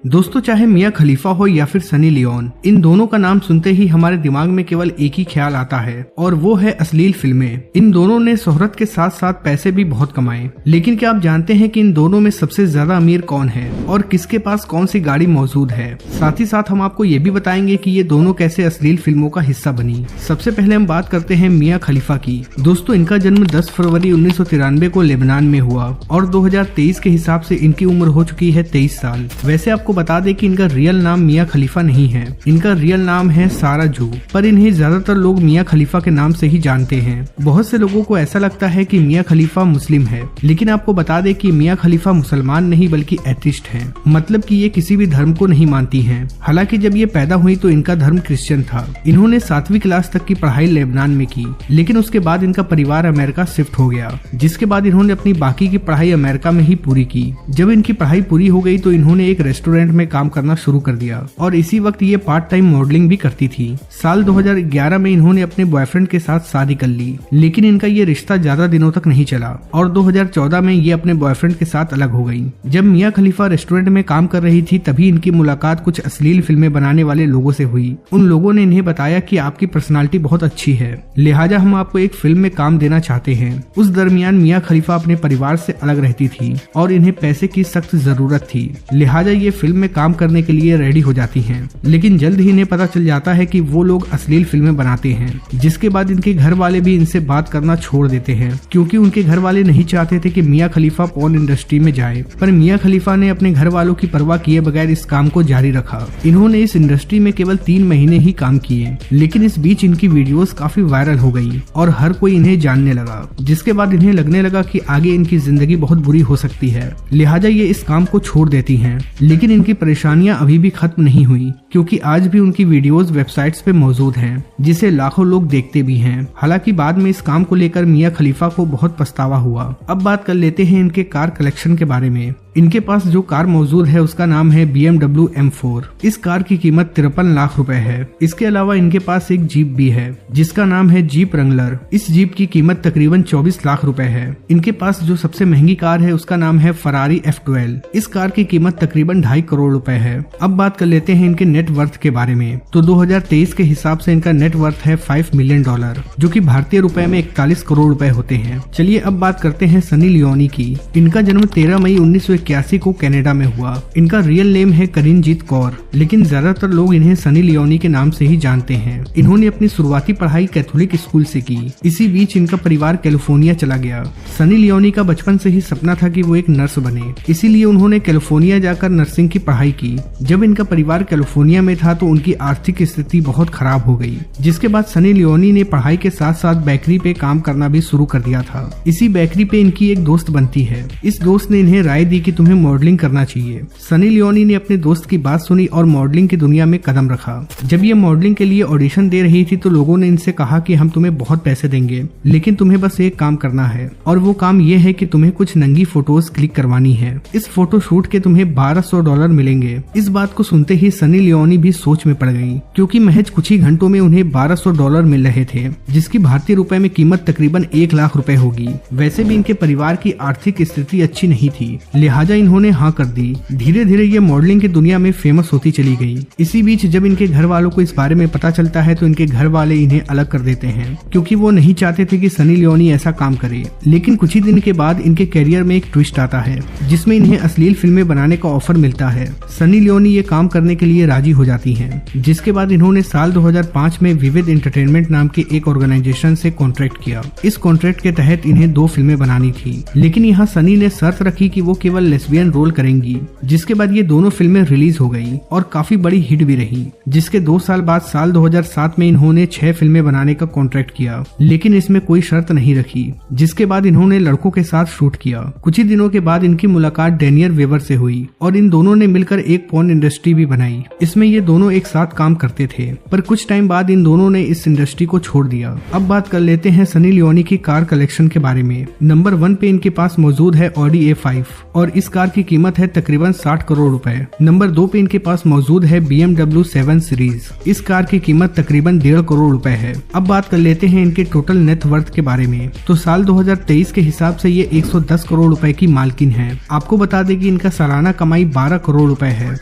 दोस्तों, चाहे मिया खलीफा हो या फिर सनी लियोन, इन दोनों का नाम सुनते ही हमारे दिमाग में केवल एक ही ख्याल आता है और वो है अश्लील फिल्में। इन दोनों ने शोहरत के साथ साथ पैसे भी बहुत कमाए, लेकिन क्या आप जानते हैं कि इन दोनों में सबसे ज्यादा अमीर कौन है और किसके पास कौन सी गाड़ी मौजूद है। साथ ही साथ हम आपको ये भी बताएंगे कि ये दोनों कैसे अश्लील फिल्मों का हिस्सा बनी। सबसे पहले हम बात करते हैं मिया खलीफा की। दोस्तों, इनका जन्म 10 फरवरी 1993 को लेबनान में हुआ और 2023 के हिसाब से इनकी उम्र हो चुकी है 23 साल। वैसे आपको बता दें कि इनका रियल नाम मिया खलीफा नहीं है, इनका रियल नाम है सारा जू, पर इन्हें ज्यादातर लोग मिया खलीफा के नाम से ही जानते हैं। बहुत से लोगों को ऐसा लगता है कि मिया खलीफा मुस्लिम है, लेकिन आपको बता दें कि मिया खलीफा मुसलमान नहीं बल्कि एथिस्ट हैं, मतलब कि ये किसी भी धर्म को नहीं मानती हैं। हालांकि जब ये पैदा हुई तो इनका धर्म क्रिश्चियन था। इन्होंने 7वीं क्लास तक की पढ़ाई लेबनान में की, लेकिन उसके बाद इनका परिवार अमेरिका शिफ्ट हो गया, जिसके बाद इन्होंने अपनी बाकी की पढ़ाई अमेरिका में ही पूरी की। जब इनकी पढ़ाई पूरी हो गई तो इन्होंने एक रेस्टोरेंट में काम करना शुरू कर दिया और इसी वक्त ये पार्ट टाइम मॉडलिंग भी करती थी। साल 2011 में इन्होंने अपने बॉयफ्रेंड के साथ शादी कर ली, लेकिन इनका ये रिश्ता ज्यादा दिनों तक नहीं चला और 2014 में ये अपने बॉयफ्रेंड के साथ अलग हो गई। जब मिया खलीफा रेस्टोरेंट में काम कर रही थी तभी इनकी मुलाकात कुछ अश्लील फिल्में बनाने वाले लोगों से हुई। उन लोगों ने इन्हें बताया कि आपकी पर्सनालिटी बहुत अच्छी है, लिहाजा हम आपको एक फिल्म में काम देना चाहते हैं। उस दरमियान मिया खलीफा अपने परिवार से अलग रहती थी और इन्हें पैसे की सख्त जरूरत थी, लिहाजा ये फिल्म में काम करने के लिए रेडी हो जाती हैं। लेकिन जल्द ही इन्हें पता चल जाता है कि वो लोग अश्लील फिल्में बनाते हैं, जिसके बाद इनके घर वाले भी इनसे बात करना छोड़ देते हैं, क्योंकि उनके घर वाले नहीं चाहते थे कि मिया खलीफा पॉर्न इंडस्ट्री में जाए। पर मिया खलीफा ने अपने घर वालों की परवाह किए बगैर इस काम को जारी रखा। इन्होंने इस इंडस्ट्री में केवल 3 महीने ही काम किए, लेकिन इस बीच इनकी वीडियोस काफी वायरल हो गई और हर कोई इन्हें जानने लगा, जिसके बाद इन्हें लगने लगा कि आगे इनकी जिंदगी बहुत बुरी हो सकती है, लिहाजा ये इस काम को छोड़ देती हैं। लेकिन इनकी परेशानियां अभी भी खत्म नहीं हुई, क्योंकि आज भी उनकी वीडियोस वेबसाइट्स पे मौजूद हैं, जिसे लाखों लोग देखते भी हैं। हालांकि बाद में इस काम को लेकर मिया खलीफा को बहुत पछतावा हुआ। अब बात कर लेते हैं इनके कार कलेक्शन के बारे में। इनके पास जो कार मौजूद है उसका नाम है BMW M4। इस कार की कीमत 53 लाख रुपए है। इसके अलावा इनके पास एक जीप भी है जिसका नाम है जीप रंगलर। इस जीप की कीमत तकरीबन 24 लाख रुपए है। इनके पास जो सबसे महंगी कार है उसका नाम है फरारी F12। इस कार की कीमत तकरीबन 2.5 करोड़ रुपए है। अब बात कर लेते हैं इनके नेट वर्थ के बारे में। तो 2023 के हिसाब से इनका नेट वर्थ है $5 मिलियन, जो कि भारतीय रुपए में 41 करोड़ रुपए होते हैं। चलिए अब बात करते हैं सनी लियोनी की। इनका जन्म 13 मई 1981 को कनाडा में हुआ। इनका रियल नेम है करिनजीत कौर, लेकिन ज्यादातर लोग इन्हें सनी लियोनी के नाम से ही जानते हैं। इन्होंने अपनी शुरुआती पढ़ाई कैथोलिक स्कूल से की। इसी बीच इनका परिवार कैलिफोर्निया चला गया। सनी लियोनी का बचपन से ही सपना था कि वो एक नर्स बने, इसीलिए उन्होंने कैलिफोर्निया जाकर नर्सिंग की पढ़ाई की। जब इनका परिवार कैलिफोर्निया में था तो उनकी आर्थिक स्थिति बहुत खराब हो गई, जिसके बाद सनी लियोनी ने पढ़ाई के साथ साथ बेकरी पे काम करना भी शुरू कर दिया था। इसी बेकरी पे इनकी एक दोस्त बनती है। इस दोस्त ने इन्हें राय दी कि तुम्हें मॉडलिंग करना चाहिए। सनी लियोनी ने अपने दोस्त की बात सुनी और मॉडलिंग की दुनिया में कदम रखा। जब ये मॉडलिंग के लिए ऑडिशन दे रही थी तो लोगों ने इनसे कहा कि हम तुम्हें बहुत पैसे देंगे, लेकिन तुम्हें बस एक काम करना है, और वो काम ये है कि तुम्हें कुछ नंगी फोटोज क्लिक करवानी है। इस फोटो शूट के तुम्हें $1200 मिलेंगे। इस बात को सुनते ही सनी लियोनी भी सोच में पड़ गई, क्योंकि महज कुछ ही घंटों में उन्हें $1200 मिल रहे थे, जिसकी भारतीय रुपए में कीमत तकरीबन 1 लाख रुपए होगी। वैसे भी इनके परिवार की आर्थिक स्थिति अच्छी नहीं थी, लिहाजा इन्होंने हाँ कर दी। धीरे धीरे ये मॉडलिंग की दुनिया में फेमस होती चली गई। इसी बीच जब इनके घर वालों को इस बारे में पता चलता है तो इनके घर वाले इन्हें अलग कर देते हैं, क्योंकि वो नहीं चाहते थे कि सनी लियोनी ऐसा काम करे। लेकिन कुछ ही दिन के बाद इनके करियर में एक ट्विस्ट आता है, जिसमें इन्हें अश्लील फिल्में बनाने का ऑफर मिलता है। सनी लियोनी ये काम करने के लिए राजी हो जाती हैं, जिसके बाद इन्होंने साल 2005 में विविध एंटरटेनमेंट नाम के एक ऑर्गेनाइजेशन से कॉन्ट्रैक्ट किया। इस कॉन्ट्रैक्ट के तहत इन्हें 2 फिल्में बनानी थी, लेकिन यहाँ सनी ने शर्त रखी कि वो केवल लेस्बियन रोल करेंगी, जिसके बाद ये दोनों फिल्में रिलीज हो गई और काफी बड़ी हिट भी रही। जिसके 2 साल बाद साल 2007 में इन्होंने 6 फिल्में बनाने का कॉन्ट्रैक्ट किया, लेकिन इसमें कोई शर्त नहीं रखी। जिसके बाद इन्होंने लड़कों के साथ शूट किया। कुछ ही दिनों के बाद इनकी मुलाकात डेनियल वेबर से हुई और इन दोनों ने मिलकर एक पॉर्न इंडस्ट्री भी बनाई। इसमें ये दोनों एक साथ काम करते थे, पर कुछ टाइम बाद इन दोनों ने इस इंडस्ट्री को छोड़ दिया। अब बात कर लेते हैं सनी लियोनी की कार कलेक्शन के बारे में। नंबर 1 पे इनके पास मौजूद है ऑडी A5 और इस कार की कीमत है तकरीबन 60 करोड़ रुपए। नंबर 2 पे इनके पास मौजूद है BMW 7 सीरीज। इस कार की कीमत तकरीबन 1.5 करोड़ रुपए है। अब बात कर लेते हैं इनके टोटल नेट वर्थ के बारे में। तो साल 2023 के हिसाब से ये 110 करोड़ रुपए की मालकिन है। आपको बता दें कि इनका सालाना कमाई 12 करोड़ रुपए है।